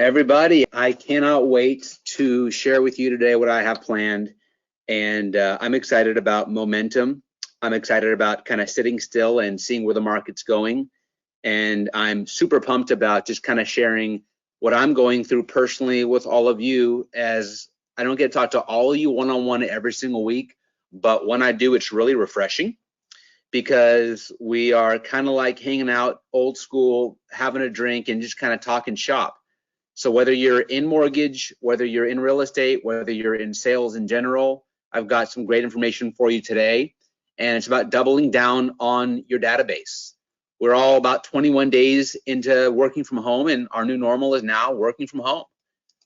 Everybody, I cannot wait to share with you today what I have planned. And I'm excited about momentum. I'm excited about kind of sitting still and seeing where the market's going. And I'm super pumped about just kind of sharing what I'm going through personally with all of you, as I don't get to talk to all of you one-on-one every single week, but when I do, it's really refreshing because we are kind of like hanging out old school, having a drink and just kind of talking shop. So whether you're in mortgage, whether you're in real estate, whether you're in sales in general, I've got some great information for you today. And it's about doubling down on your database. We're all about 21 days into working from home, and our new normal is now working from home.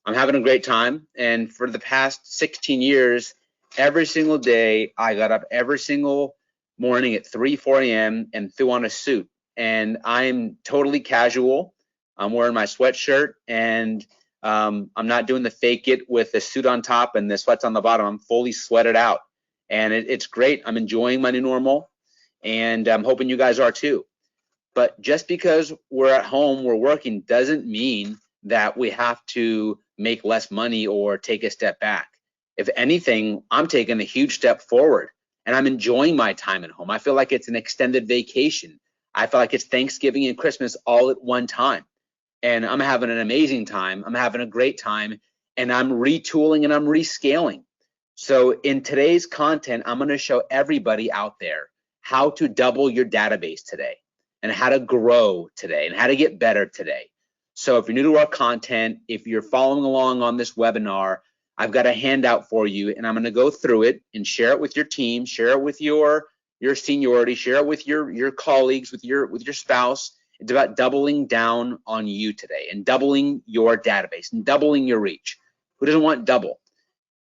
I'm having a great time. And for the past 16 years, every single day, I got up every single morning at 3, 4 a.m. and threw on a suit. And I'm totally casual. I'm wearing my sweatshirt, and I'm not doing the fake it with the suit on top and the sweats on the bottom. I'm fully sweated out, and it's great. I'm enjoying my new normal, and I'm hoping you guys are too. But just because we're at home, we're working, doesn't mean that we have to make less money or take a step back. If anything, I'm taking a huge step forward, and I'm enjoying my time at home. I feel like it's an extended vacation. I feel like it's Thanksgiving and Christmas all at one time. And I'm having an amazing time. I'm having a great time, and I'm retooling and I'm rescaling. So in today's content, I'm going to show everybody out there how to double your database today, and how to grow today, and how to get better today. So if you're new to our content, if you're following along on this webinar, I've got a handout for you, and I'm going to go through it and share it with your team, share it with your seniority, share it with your colleagues, with your spouse. It's about doubling down on you today, and doubling your database, and doubling your reach. Who doesn't want double?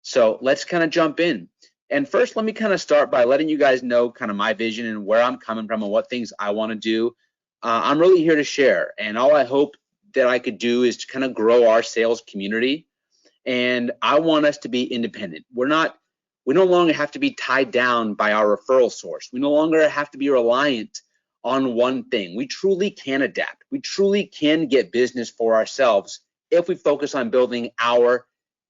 So let's kind of jump in. And first, let me kind of start by letting you guys know kind of my vision and where I'm coming from and what things I want to do. I'm really here to share, and all I hope that I could do is to kind of grow our sales community. And I want us to be independent. We no longer have to be tied down by our referral source. We no longer have to be reliant on one thing. We truly can adapt. We truly can get business for ourselves if we focus on building our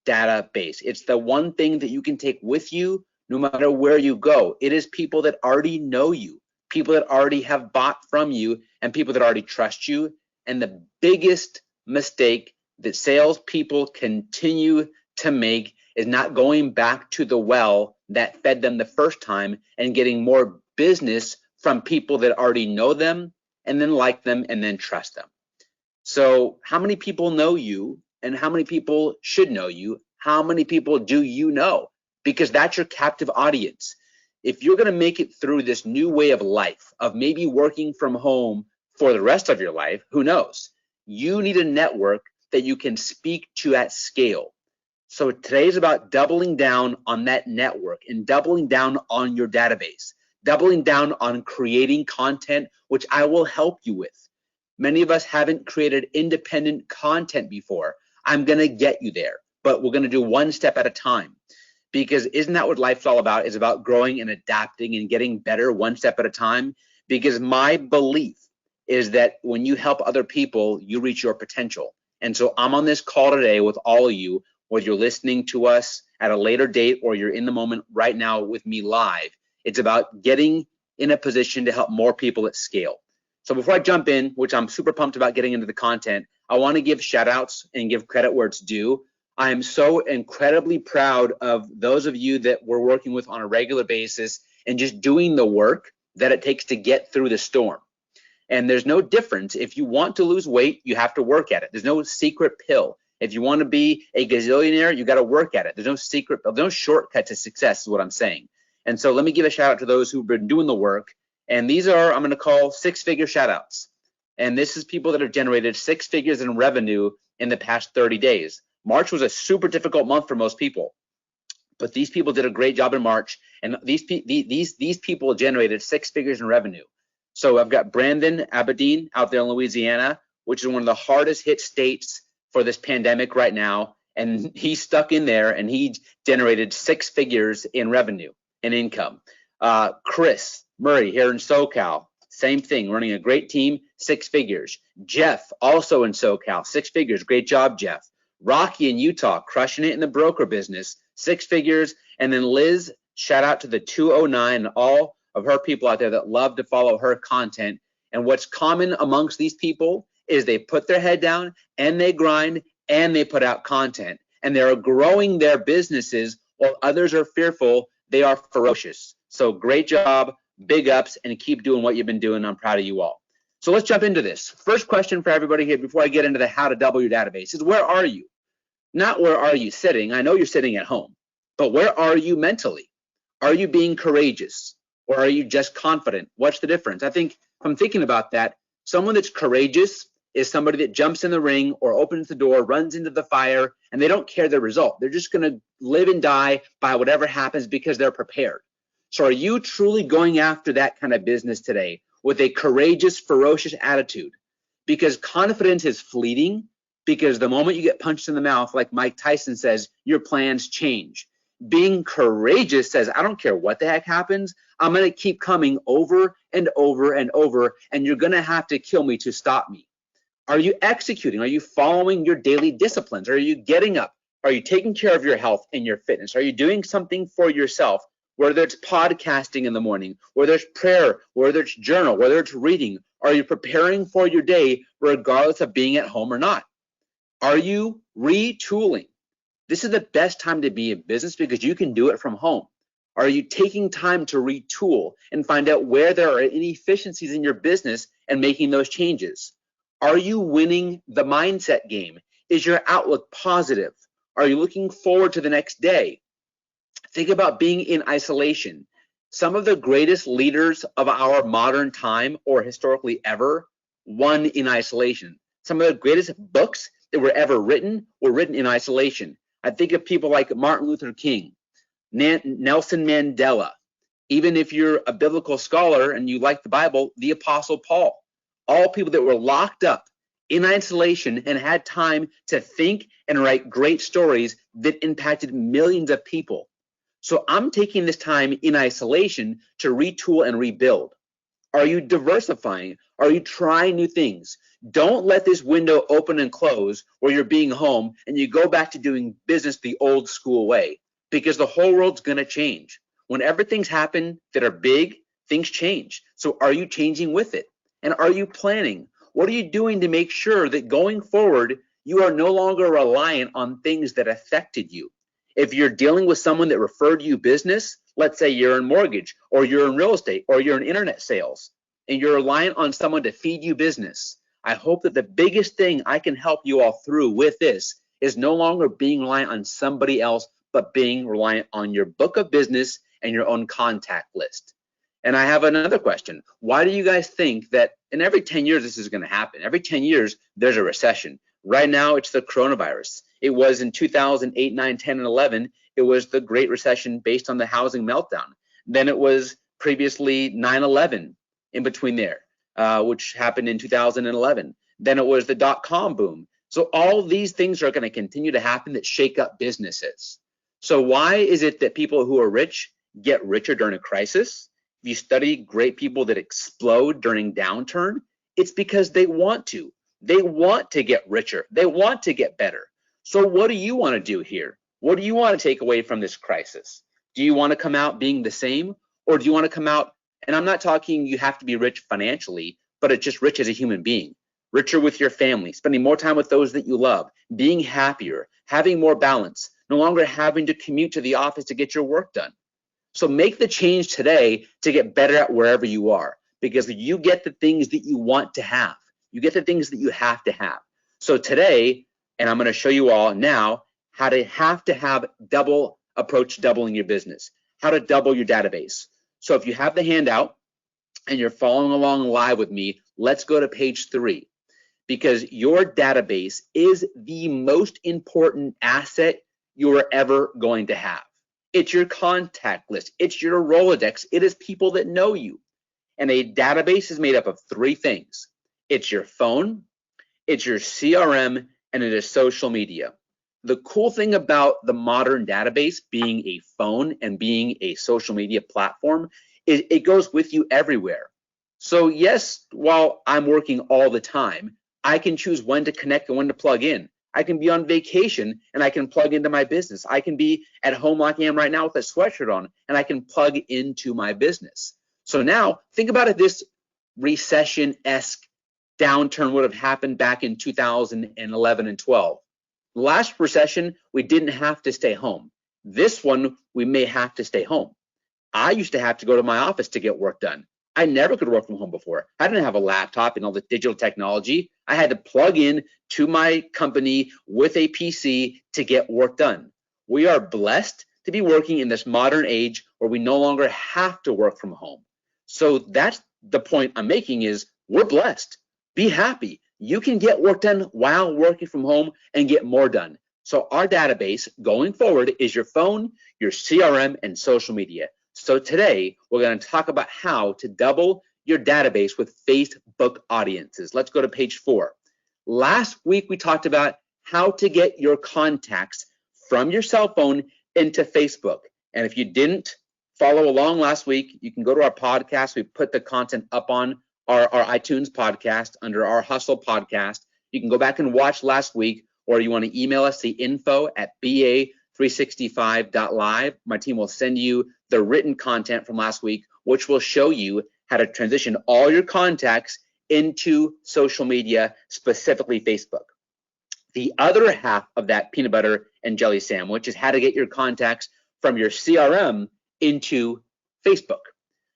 database. It's the one thing that you can take with you no matter where you go. It is people that already know you, people that already have bought from you, and people that already trust you. And the biggest mistake that salespeople continue to make is not going back to the well that fed them the first time and getting more business from people that already know them, and then like them, and then trust them. So how many people know you, and how many people should know you? How many people do you know? Because that's your captive audience. If you're going to make it through this new way of life, of maybe working from home for the rest of your life, who knows? You need a network that you can speak to at scale. So today is about doubling down on that network and doubling down on your database, doubling down on creating content, which I will help you with. Many of us haven't created independent content before. I'm going to get you there, but we're going to do one step at a time, because isn't that what life's all about? It's about growing and adapting and getting better one step at a time. Because my belief is that when you help other people, you reach your potential. And so I'm on this call today with all of you, whether you're listening to us at a later date or you're in the moment right now with me live. It's about getting in a position to help more people at scale. So before I jump in, which I'm super pumped about getting into the content, I want to give shout outs and give credit where it's due. I am so incredibly proud of those of you that we're working with on a regular basis and just doing the work that it takes to get through the storm. And there's no difference. If you want to lose weight, you have to work at it. There's no secret pill. If you want to be a gazillionaire, you got to work at it. There's no secret, there's no shortcut to success is what I'm saying. And so let me give a shout out to those who've been doing the work. And these are, I'm going to call 6-figure shout outs. And this is people that have generated 6 figures in revenue in the past 30 days. March was a super difficult month for most people, but these people did a great job in March. And these people generated 6 figures in revenue. So I've got Brandon Aberdeen out there in Louisiana, which is one of the hardest hit states for this pandemic right now. And he's stuck in there, and he generated 6 figures in revenue and income. Chris Murray here in SoCal, same thing, running a great team, 6 figures. Jeff, also in SoCal, 6 figures. Great job, Jeff. Rocky in Utah, crushing it in the broker business, 6 figures. And then Liz, shout out to the 209 and all of her people out there that love to follow her content. And what's common amongst these people is they put their head down and they grind and they put out content. And they're growing their businesses while others are fearful. They are ferocious. So great job, big ups, and keep doing what you've been doing. I'm proud of you all. So let's jump into this. First question for everybody here before I get into the how to double your database is, where are you? Not where are you sitting. I know you're sitting at home, but where are you mentally? Are you being courageous or are you just confident? What's the difference? I think if I'm thinking about that, someone that's courageous is somebody that jumps in the ring or opens the door, runs into the fire, and they don't care the result. They're just gonna live and die by whatever happens because they're prepared. So are you truly going after that kind of business today with a courageous, ferocious attitude? Because confidence is fleeting, because the moment you get punched in the mouth, like Mike Tyson says, your plans change. Being courageous says, I don't care what the heck happens, I'm gonna keep coming over and over and over, and you're gonna have to kill me to stop me. Are you executing? Are you following your daily disciplines? Are you getting up? Are you taking care of your health and your fitness? Are you doing something for yourself, whether it's podcasting in the morning, whether it's prayer, whether it's journal, whether it's reading? Are you preparing for your day regardless of being at home or not? Are you retooling? This is the best time to be in business because you can do it from home. Are you taking time to retool and find out where there are inefficiencies in your business and making those changes? Are you winning the mindset game? Is your outlook positive? Are you looking forward to the next day? Think about being in isolation. Some of the greatest leaders of our modern time or historically ever won in isolation. Some of the greatest books that were ever written in isolation. I think of people like Martin Luther King, Nelson Mandela. Even if you're a biblical scholar and you like the Bible, the Apostle Paul. All people that were locked up in isolation and had time to think and write great stories that impacted millions of people. So I'm taking this time in isolation to retool and rebuild. Are you diversifying? Are you trying new things? Don't let this window open and close where you're being home and you go back to doing business the old school way, because the whole world's gonna change. Whenever things happen that are big, things change. So are you changing with it? And are you planning? What are you doing to make sure that going forward, you are no longer reliant on things that affected you? If you're dealing with someone that referred you business, let's say you're in mortgage or you're in real estate or you're in internet sales, and you're reliant on someone to feed you business, I hope that the biggest thing I can help you all through with this is no longer being reliant on somebody else, but being reliant on your book of business and your own contact list. And I have another question. Why do you guys think that in every 10 years this is going to happen? Every 10 years there's a recession. Right now it's the coronavirus. It was in 2008, 9, 10, and 11. It was the Great Recession based on the housing meltdown. Then it was previously 9/11 in between there, which happened in 2011. Then it was the dot-com boom. So all these things are going to continue to happen that shake up businesses. So why is it that people who are rich get richer during a crisis? If you study great people that explode during downturn, it's because they want to. They want to get richer. They want to get better. So what do you want to do here? What do you want to take away from this crisis? Do you want to come out being the same? Or do you want to come out, and I'm not talking you have to be rich financially, but it's just rich as a human being. Richer with your family, spending more time with those that you love, being happier, having more balance, no longer having to commute to the office to get your work done. So make the change today to get better at wherever you are, because you get the things that you want to have. You get the things that you have to have. So today, and I'm going to show you all now how to have double approach doubling your business, how to double your database. So if you have the handout and you're following along live with me, let's go to page 3, because your database is the most important asset you are ever going to have. It's your contact list. It's your Rolodex. It is people that know you. And a database is made up of 3 things. It's your phone, it's your CRM, and it is social media. The cool thing about the modern database being a phone and being a social media platform is it goes with you everywhere. So yes, while I'm working all the time, I can choose when to connect and when to plug in. I can be on vacation and I can plug into my business. I can be at home like I am right now with a sweatshirt on and I can plug into my business. So now think about if this recession-esque downturn would have happened back in 2011 and 12. Last recession, we didn't have to stay home. This one, we may have to stay home. I used to have to go to my office to get work done. I never could work from home before. I didn't have a laptop and all the digital technology. I had to plug in to my company with a PC to get work done. We are blessed to be working in this modern age where we no longer have to work from home. So that's the point I'm making is we're blessed. Be happy. You can get work done while working from home and get more done. So our database going forward is your phone, your CRM, and social media. So today we're going to talk about how to double your database with Facebook audiences. Let's go to page 4. Last week we talked about how to get your contacts from your cell phone into Facebook. And if you didn't follow along last week, you can go to our podcast. We put the content up on our iTunes podcast under our Hustle podcast. You can go back and watch last week, or you want to email us the info@ba365.live. My team will send you the written content from last week, which will show you how to transition all your contacts into social media, specifically Facebook. The other half of that peanut butter and jelly sandwich is how to get your contacts from your CRM into Facebook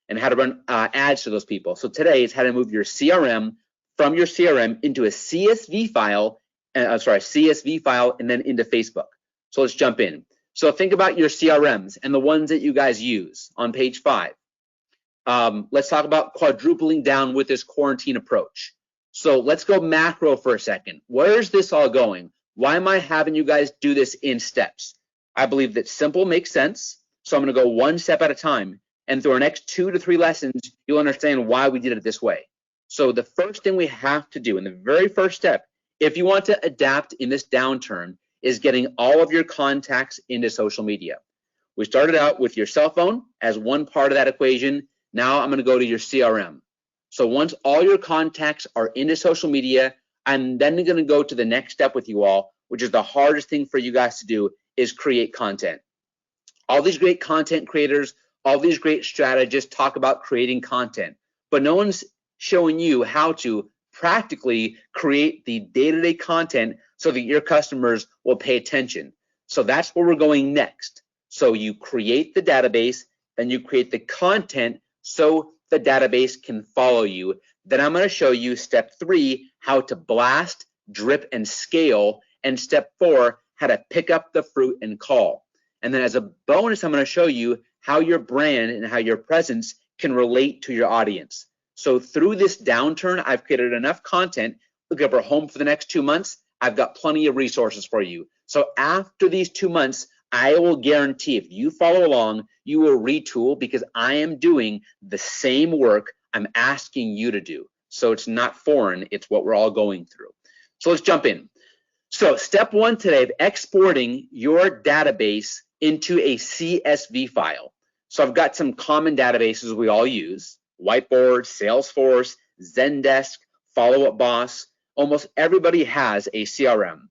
and how to run ads to those people. So today is how to move your CRM from your CRM into a CSV file, CSV file, and then into Facebook. So let's jump in. So think about your CRMs and the ones that you guys use on page 5. Let's talk about quadrupling down with this quarantine approach. So let's go macro for a second. Where is this all going? Why am I having you guys do this in steps? I believe that simple makes sense. So I'm going to go one step at a time. And through our next 2 to 3 lessons, you'll understand why we did it this way. So the first thing we have to do, and the very first step, if you want to adapt in this downturn, is getting all of your contacts into social media. We started out with your cell phone as one part of that equation. Now I'm going to go to your CRM. So once all your contacts are into social media, I'm then going to go to the next step with you all, which is the hardest thing for you guys to do, is create content. All these great content creators, all these great strategists talk about creating content, but no one's showing you how to practically create the day-to-day content so that your customers will pay attention. So that's where we're going next. So you create the database, then you create the content so the database can follow you. Then I'm going to show you step 3, how to blast, drip, and scale, and step 4, how to pick up the fruit and call. And then as a bonus, I'm going to show you how your brand and how your presence can relate to your audience. So through this downturn, I've created enough content. Look, if we're home for the next 2 months, I've got plenty of resources for you. So after these 2 months, I will guarantee if you follow along, you will retool because I am doing the same work I'm asking you to do. So it's not foreign, it's what we're all going through. So let's jump in. So step 1 today of exporting your database into a CSV file. So I've got some common databases we all use: Whiteboard, Salesforce, Zendesk, Follow Up Boss. Almost everybody has a CRM.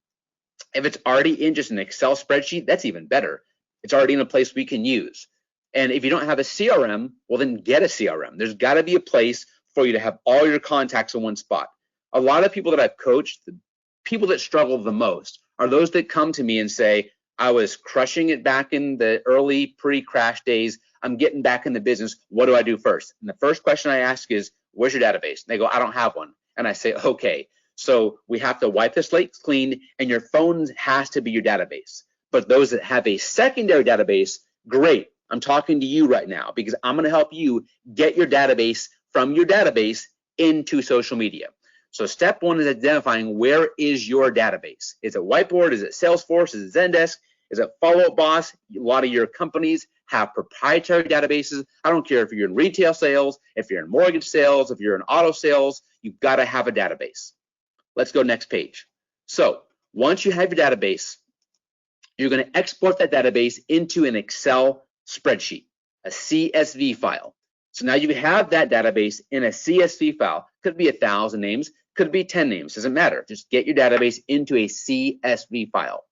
If it's already in just an Excel spreadsheet, that's even better. It's already in a place we can use. And if you don't have a CRM, well, then get a CRM. There's got to be a place for you to have all your contacts in one spot. A lot of people that I've coached, the people that struggle the most are those that come to me and say, I was crushing it back in the early pre-crash days. I'm getting back in the business. What do I do first? And the first question I ask is, where's your database? And they go, I don't have one. And I say, okay, so we have to wipe the slate clean, and your phone has to be your database. But those that have a secondary database, great. I'm talking to you right now because I'm going to help you get your database from your database into social media. So step 1 is identifying where is your database. Is it Whiteboard? Is it Salesforce? Is it Zendesk? Is it Follow Up Boss? A lot of your companies have proprietary databases. I don't care if you're in retail sales, if you're in mortgage sales, if you're in auto sales, you've got to have a database. Let's go next page. So once you have your database, you're going to export that database into an Excel spreadsheet, a CSV file. So now you have that database in a CSV file. Could be 1,000 names, could be 10 names, doesn't matter. Just get your database into a CSV file.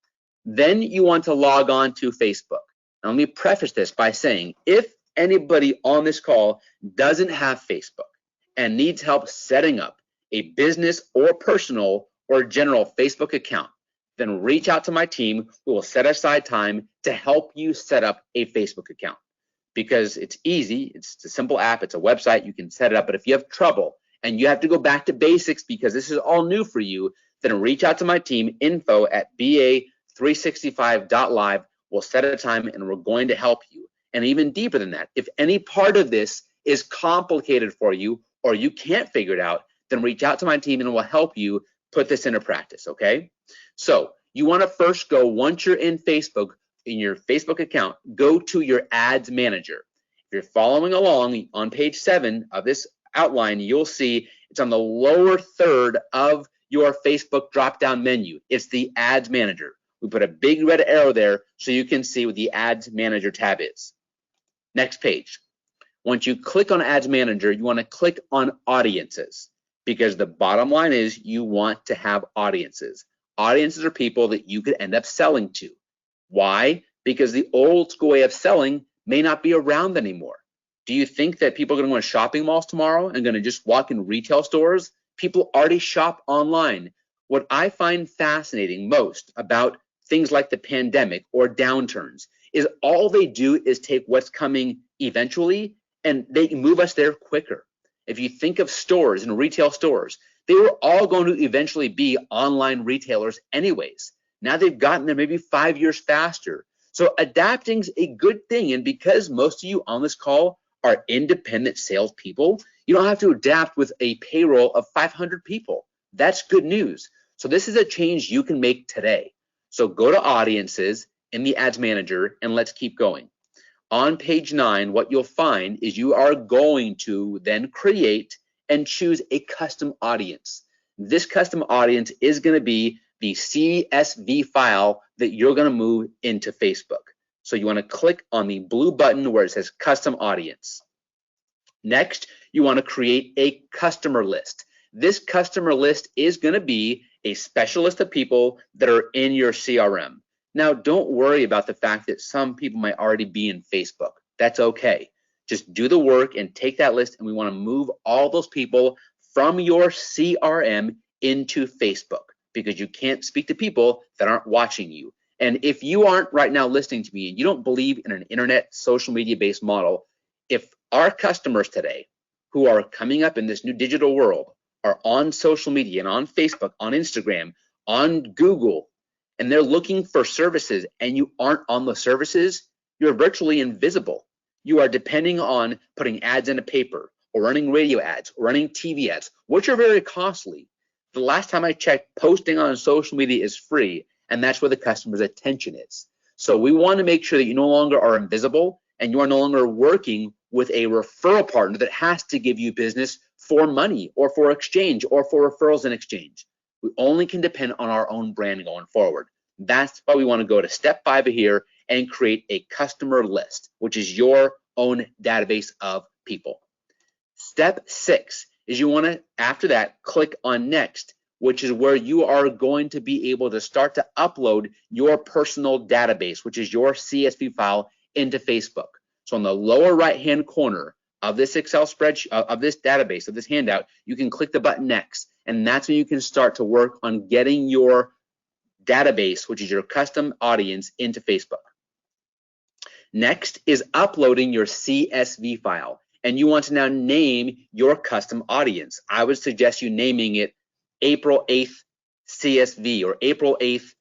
Then you want to log on to Facebook. Now let me preface this by saying, if anybody on this call doesn't have Facebook and needs help setting up a business or personal or general Facebook account, then reach out to my team. We will set aside time to help you set up a Facebook account, because it's easy. It's a simple app. It's a website. You can set it up. But if you have trouble and you have to go back to basics because this is all new for you, then reach out to my team, info@ba365.live. We'll set a time and we're going to help you. And even deeper than that, if any part of this is complicated for you or you can't figure it out, then reach out to my team and we'll help you put this into practice, okay? So you want to first go, once you're in Facebook, in your Facebook account, go to your ads manager. If you're following along on page 7 of this outline, you'll see it's on the lower third of your Facebook drop-down menu. It's the ads manager. We put a big red arrow there so you can see what the ads manager tab is. Next page. Once you click on ads manager, you want to click on audiences, because the bottom line is you want to have audiences. Audiences are people that you could end up selling to. Why? Because the old school way of selling may not be around anymore. Do you think that people are going to go to shopping malls tomorrow and going to just walk in retail stores? People already shop online. What I find fascinating most about things like the pandemic or downturns is all they do is take what's coming eventually and they move us there quicker. If you think of stores and retail stores, they were all going to eventually be online retailers anyways. Now they've gotten there maybe 5 years faster. So adapting's a good thing. And because most of you on this call are independent salespeople, you don't have to adapt with a payroll of 500 people. That's good news. So this is a change you can make today. So go to audiences in the ads manager and let's keep going. On page 9, what you'll find is you are going to then create and choose a custom audience. This custom audience is going to be the CSV file that you're going to move into Facebook. So you want to click on the blue button where it says custom audience. Next, you want to create a customer list. This customer list is going to be a special list of people that are in your CRM. Now, don't worry about the fact that some people might already be in Facebook. That's okay. Just do the work and take that list, and we want to move all those people from your CRM into Facebook, because you can't speak to people that aren't watching you. And if you aren't right now listening to me and you don't believe in an internet social media based model, if our customers today who are coming up in this new digital world are on social media and on Facebook, on Instagram, on Google, and they're looking for services and you aren't on the services, you're virtually invisible. You are depending on putting ads in a paper or running radio ads or running TV ads, which are very costly. The last time I checked, posting on social media is free, and that's where the customer's attention is. So we want to make sure that you no longer are invisible and you are no longer working with a referral partner that has to give you business for money or for exchange or for referrals in exchange. We only can depend on our own brand going forward. That's why we want to go to step 5 here and create a customer list, which is your own database of people. Step 6 is you want to, after that, click on next, which is where you are going to be able to start to upload your personal database, which is your CSV file, into Facebook. So on the lower right-hand corner of this Excel spreadsheet, of this database, of this handout, you can click the button next, and that's when you can start to work on getting your database, which is your custom audience, into Facebook. Next is uploading your CSV file, and you want to now name your custom audience. I would suggest you naming it April 8th CSV or April 8th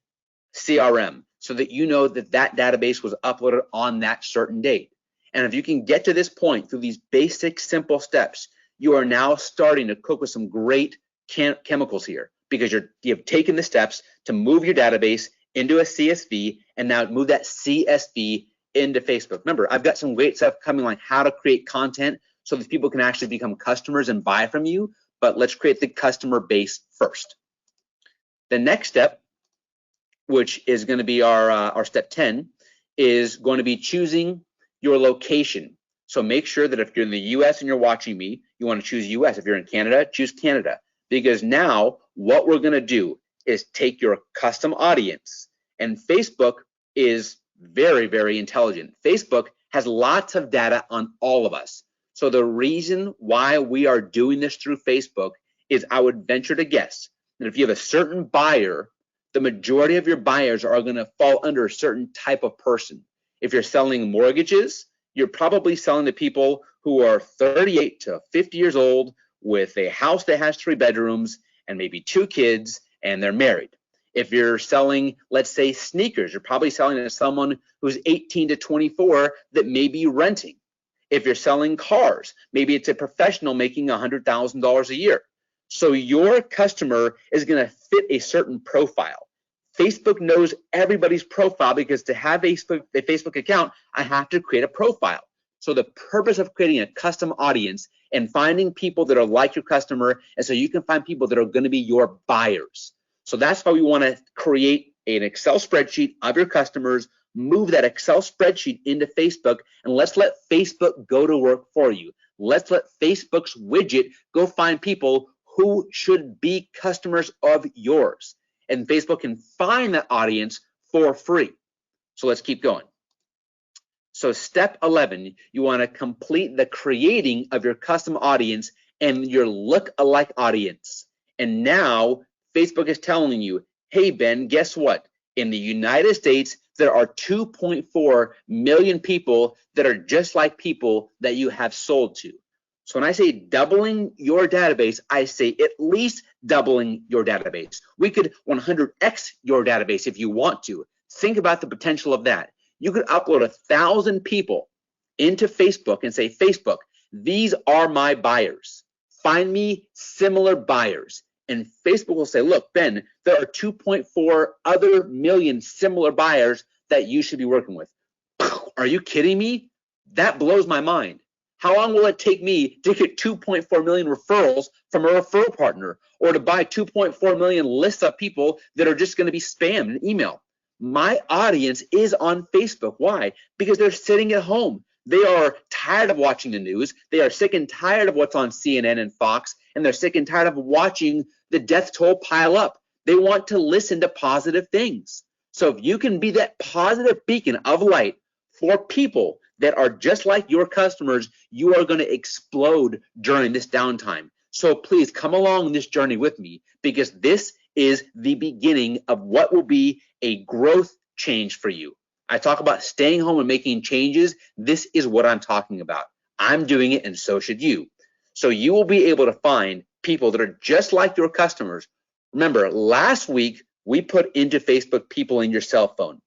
CRM, so that you know that that database was uploaded on that certain date. And if you can get to this point through these basic, simple steps, you are now starting to cook with some great chemicals here, because you've taken the steps to move your database into a CSV and now move that CSV into Facebook. Remember, I've got some great stuff coming, like how to create content so that people can actually become customers and buy from you, but let's create the customer base first. The next step, which is going to be our step 10, is going to be choosing your location. So make sure that if you're in the US and you're watching me, you want to choose US. If you're in Canada, choose Canada. Because now what we're going to do is take your custom audience, and Facebook is very, very intelligent. Facebook has lots of data on all of us. So the reason why we are doing this through Facebook is, I would venture to guess that if you have a certain buyer, the majority of your buyers are going to fall under a certain type of person. If you're selling mortgages, you're probably selling to people who are 38 to 50 years old with a house that has 3 bedrooms and maybe 2 kids, and they're married. If you're selling, let's say, sneakers, you're probably selling to someone who's 18 to 24 that may be renting. If you're selling cars, maybe it's a professional making $100,000 a year. So your customer is going to fit a certain profile. Facebook knows everybody's profile, because to have a Facebook account, I have to create a profile. So the purpose of creating a custom audience and finding people that are like your customer, and so you can find people that are going to be your buyers. So that's why we want to create an Excel spreadsheet of your customers, move that Excel spreadsheet into Facebook, and let's let Facebook go to work for you. Let's let Facebook's widget go find people who should be customers of yours. And Facebook can find that audience for free. So let's keep going. So step 11, you want to complete the creating of your custom audience and your look-alike audience. And now Facebook is telling you, hey, Ben, guess what? In the United States, there are 2.4 million people that are just like people that you have sold to. So when I say doubling your database, I say at least doubling your database. We could 100x your database if you want to. Think about the potential of that. You could upload 1,000 people into Facebook and say, Facebook, these are my buyers. Find me similar buyers. And Facebook will say, look, Ben, there are 2.4 other million similar buyers that you should be working with. Are you kidding me? That blows my mind. How long will it take me to get 2.4 million referrals from a referral partner, or to buy 2.4 million lists of people that are just going to be spammed in email? My audience is on Facebook. Why? Because they're sitting at home. They are tired of watching the news. They are sick and tired of what's on CNN and Fox, and they're sick and tired of watching the death toll pile up. They want to listen to positive things. So if you can be that positive beacon of light for people that are just like your customers, you are going to explode during this downtime. So please come along this journey with me, because this is the beginning of what will be a growth change for you. I talk about staying home and making changes. This is what I'm talking about. I'm doing it, and so should you. So you will be able to find people that are just like your customers. Remember, last week we put into Facebook people in your cell phone.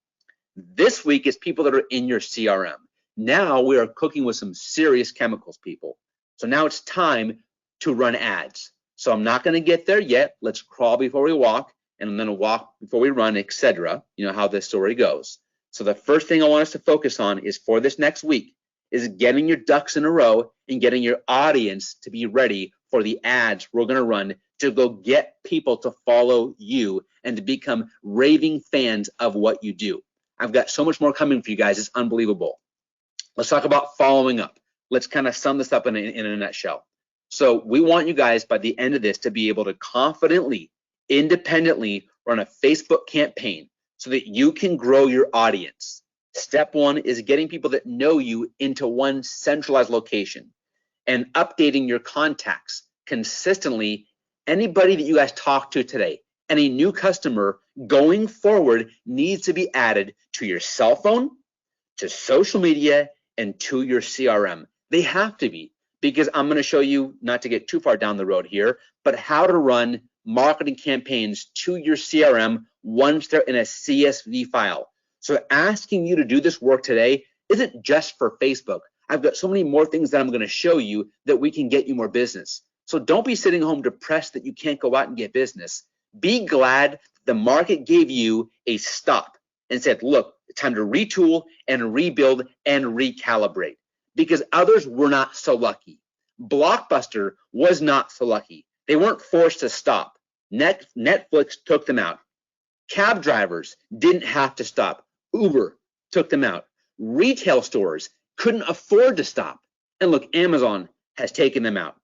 This week is people that are in your CRM. Now we are cooking with some serious chemicals, people. So now it's time to run ads. So I'm not going to get there yet. Let's crawl before we walk, and I'm going to walk before we run, etc. You know how this story goes. So the first thing I want us to focus on is, for this next week, is getting your ducks in a row and getting your audience to be ready for the ads we're going to run to go get people to follow you and to become raving fans of what you do. I've got so much more coming for you guys. It's unbelievable. Let's talk about following up. Let's kind of sum this up in a nutshell. So we want you guys by the end of this to be able to confidently, independently run a Facebook campaign so that you can grow your audience. Step 1 is getting people that know you into one centralized location and updating your contacts consistently. Anybody that you guys talk to today, any new customer going forward, needs to be added to your cell phone, to social media, and to your CRM. They have to be, because I'm going to show you, not to get too far down the road here, but how to run marketing campaigns to your CRM once they're in a CSV file. So asking you to do this work today isn't just for Facebook. I've got so many more things that I'm going to show you that we can get you more business. So don't be sitting home depressed that you can't go out and get business. Be glad the market gave you a stop and said, look, it's time to retool and rebuild and recalibrate, because others were not so lucky. Blockbuster was not so lucky. They weren't forced to stop. Netflix took them out. Cab drivers didn't have to stop. Uber took them out. Retail stores couldn't afford to stop. And look, Amazon has taken them out.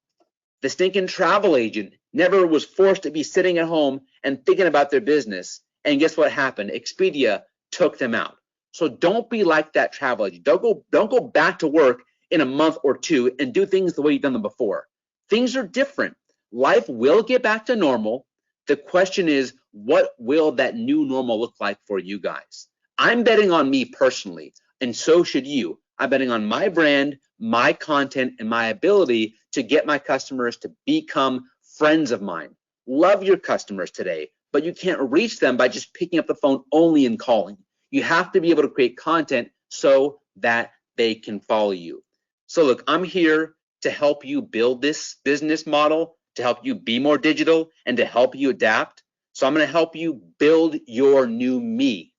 The stinking travel agent never was forced to be sitting at home and thinking about their business. And guess what happened? Expedia took them out. So don't be like that travel agent. Don't go back to work in a month or two and do things the way you've done them before. Things are different. Life will get back to normal. The question is, what will that new normal look like for you guys? I'm betting on me personally, and so should you. I'm betting on my brand, my content, and my ability to get my customers to become friends of mine. Love your customers today, but you can't reach them by just picking up the phone only and calling. You have to be able to create content so that they can follow you. So look, I'm here to help you build this business model, to help you be more digital, and to help you adapt. So I'm going to help you build your new me.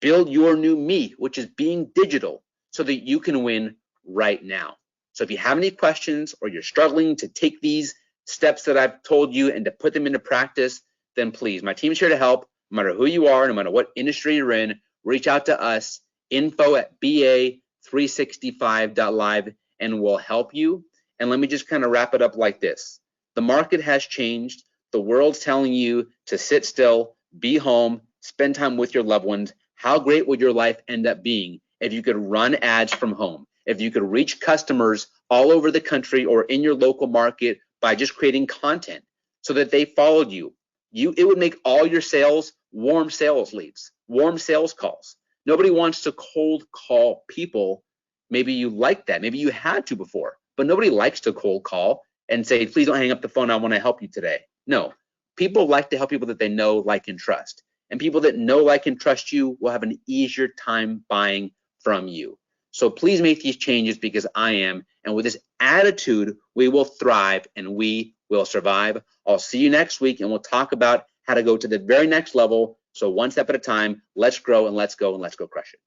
Build your new me, which is being digital, so that you can win right now. So if you have any questions or you're struggling to take these steps that I've told you and to put them into practice, then please, my team's here to help. No matter who you are, no matter what industry you're in, reach out to us, info@ba365.live, and we'll help you. And let me just kind of wrap it up like this. The market has changed. The world's telling you to sit still, be home, spend time with your loved ones. How great would your life end up being if you could run ads from home? If you could reach customers all over the country or in your local market by just creating content so that they followed you. It would make all your sales warm sales leads, warm sales calls. Nobody wants to cold call people. Maybe you like that. Maybe you had to before, but nobody likes to cold call and say, please don't hang up the phone. I want to help you today. No, people like to help people that they know, like, and trust. And people that know, like, and trust you will have an easier time buying from you. So please make these changes, because I am. And with this attitude, we will thrive and we will survive. I'll see you next week, and we'll talk about how to go to the very next level. So one step at a time, let's grow and let's go crush it.